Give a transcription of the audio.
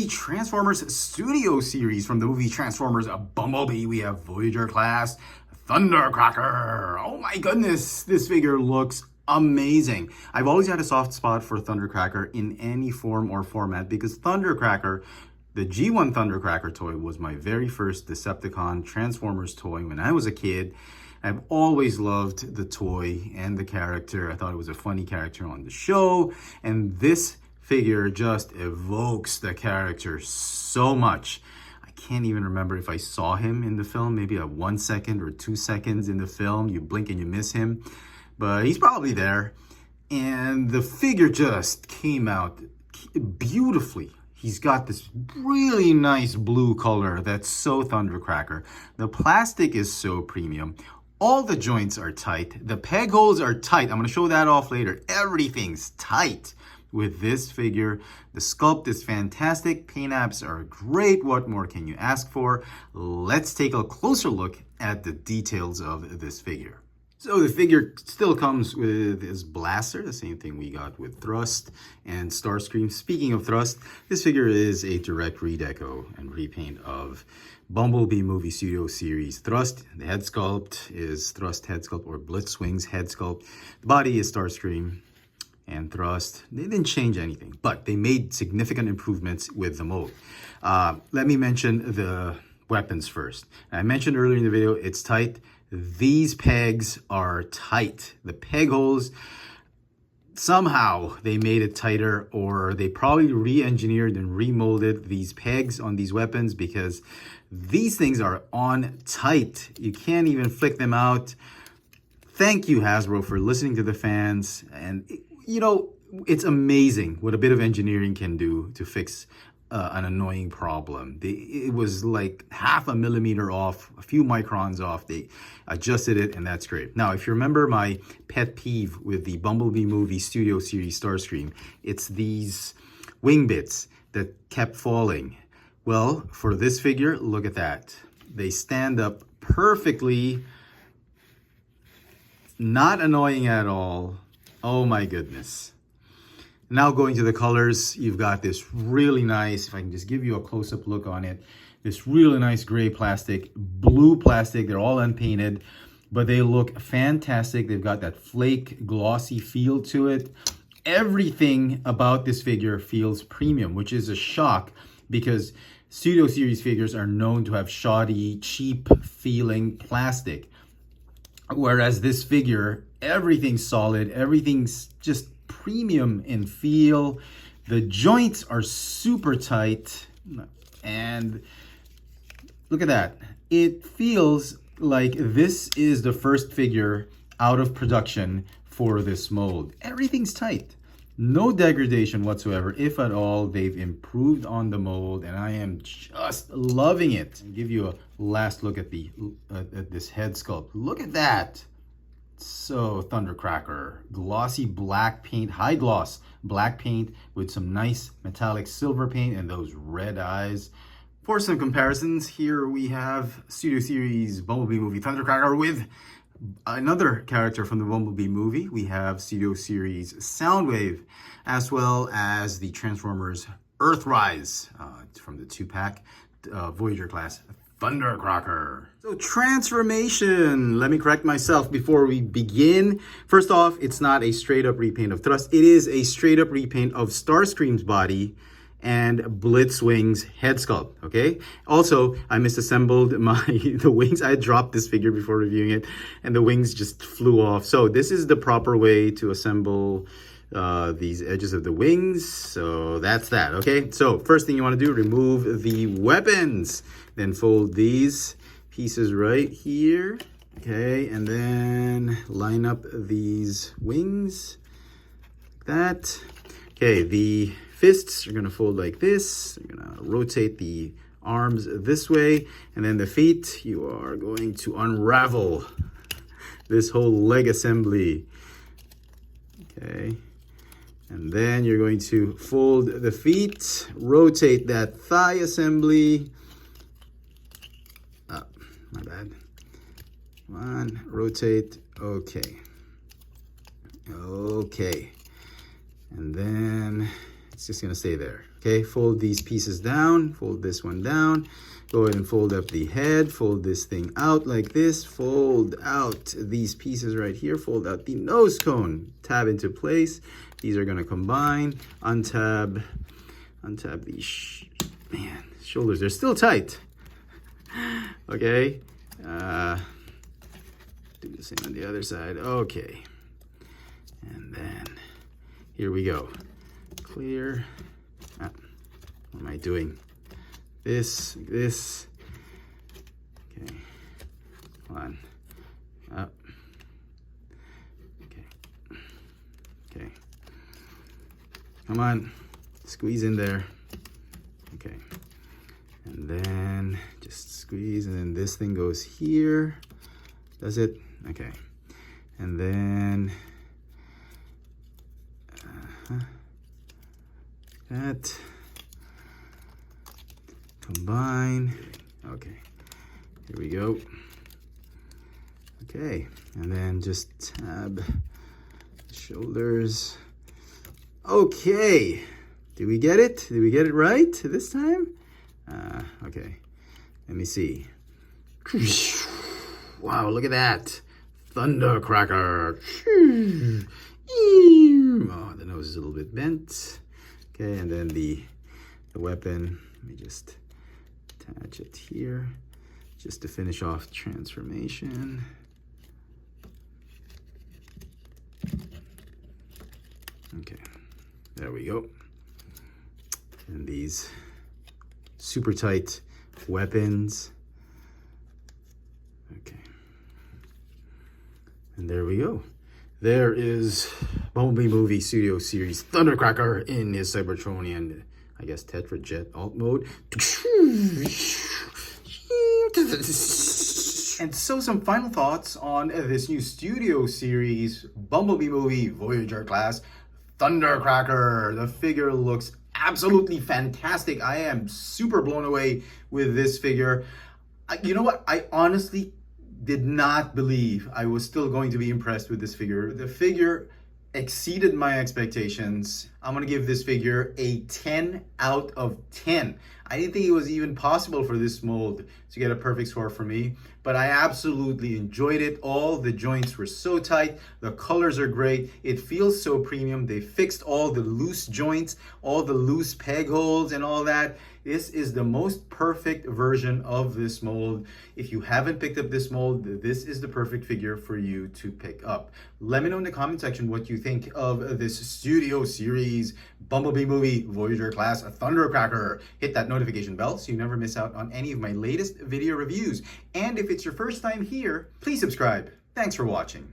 the Transformers Studio Series. From the movie Transformers Bumblebee, we have Voyager class Thundercracker. Oh my goodness, this figure looks amazing. I've always had a soft spot for Thundercracker in any form or format because Thundercracker, the G1 Thundercracker toy, was my very first Decepticon Transformers toy when I was a kid. I've always loved the toy and the character. I thought it was a funny character on the show, and this figure just evokes the character so much. I can't even remember if I saw him in the film, maybe a 1 second or 2 seconds in the film. You blink and you miss him, but he's probably there. And the figure just came out beautifully. He's got this really nice blue color that's so Thundercracker. The plastic is so premium. All the joints are tight. The peg holes are tight. I'm going to show that off later. Everything's tight with this figure. The sculpt is fantastic. Paint apps are great. What more can you ask for? Let's take a closer look at the details of this figure. So the figure still comes with his blaster, the same thing we got with Thrust and Starscream. Speaking of Thrust, this figure is a direct redeco and repaint of Bumblebee movie studio series. Thrust, the head sculpt is Thrust head sculpt or Blitzwing's head sculpt. The body is Starscream and Thrust. They didn't change anything, but they made significant improvements with the mold. Let me mention the weapons first. I mentioned earlier in the video, it's tight. These pegs are tight. The peg holes, somehow they made it tighter, or they probably re-engineered and remolded these pegs on these weapons because these things are on tight. You can't even flick them out. Thank you, Hasbro, for listening to the fans. And, you know, it's amazing what a bit of engineering can do to fix an annoying problem. It was like 0.5 millimeter off, a few microns off. They adjusted it, and that's great. Now, if you remember my pet peeve with the Bumblebee movie studio series Starscream, it's these wing bits that kept falling. Well, for this figure, look at that. They stand up perfectly, not annoying at all. Oh my goodness. Now going to the colors, you've got this really nice, if I can just give you a close-up look on it, this really nice gray plastic, blue plastic. They're all unpainted, but they look fantastic. They've got that flake glossy feel to it. Everything about this figure feels premium, which is a shock because Studio Series figures are known to have shoddy, cheap feeling plastic. Whereas this figure, everything's solid, everything's just premium in feel. The joints are super tight, and look at that. It feels like this is the first figure out of production for this mold. Everything's tight. No degradation whatsoever, if at all. They've improved on the mold, and I am just loving it. I'll give you a last look at this head sculpt. Look at that. So Thundercracker, glossy black paint, high gloss black paint with some nice metallic silver paint and those red eyes. For some comparisons, here we have Studio Series Bumblebee movie Thundercracker with another character from the Bumblebee movie. We have Studio Series Soundwave, as well as the Transformers Earthrise from the 2-pack Voyager class Thundercracker. So transformation, let me correct myself before we begin. First off, it's not a straight up repaint of Thrust. It is a straight up repaint of Starscream's body and Blitzwing's head sculpt, okay? Also, I misassembled the wings. I dropped this figure before reviewing it, and the wings just flew off. So this is the proper way to assemble these edges of the wings. So that's that, okay? So first thing you want to do, remove the weapons. Then fold these pieces right here, okay? And then line up these wings like that. Okay, the fists are gonna fold like this. You're gonna rotate the arms this way, and then the feet, you are going to unravel this whole leg assembly, okay? And then you're going to fold the feet, rotate that thigh assembly. Oh, my bad. Come on, rotate, okay. Okay, and then it's just gonna stay there. Okay, fold these pieces down, fold this one down, go ahead and fold up the head, fold this thing out like this, fold out these pieces right here, fold out the nose cone, tab into place. These are gonna combine, untab these, man, shoulders, they're still tight. Okay, do the same on the other side, okay. And then, here we go, clear. What am I doing? This, like this. Okay, hold on, up. Okay, okay. Come on, squeeze in there. Okay, and then just squeeze, and then this thing goes here. Does it? Okay, and then that. Combine. Okay, here we go. Okay, and then just tab the shoulders. Okay, did we get it? Did we get it right this time? Okay, let me see. Wow, look at that. Thundercracker. Oh, the nose is a little bit bent. Okay, and then the weapon, let me just attach it here just to finish off transformation. Okay, there we go. And these super tight weapons. Okay, and there we go. There is Bumblebee movie studio series Thundercracker in his Cybertronian, I guess, Tetrajet alt mode. And so some final thoughts on this new studio series Bumblebee movie Voyager class Thundercracker. The figure looks absolutely fantastic. I am super blown away with this figure. You know what? I honestly did not believe I was still going to be impressed with this figure. The figure exceeded my expectations. I'm gonna give this figure a 10 out of 10. I didn't think it was even possible for this mold to get a perfect score for me, but I absolutely enjoyed it. All the joints were so tight, the colors are great, it feels so premium. They fixed all the loose joints, all the loose peg holes and all that. This is the most perfect version of this mold. If you haven't picked up this mold, this is the perfect figure for you to pick up. Let me know in the comment section what you think of this studio series Bumblebee movie Voyager class Thundercracker. Hit that notification bell so you never miss out on any of my latest video reviews. And if it's your first time here, please subscribe. Thanks for watching.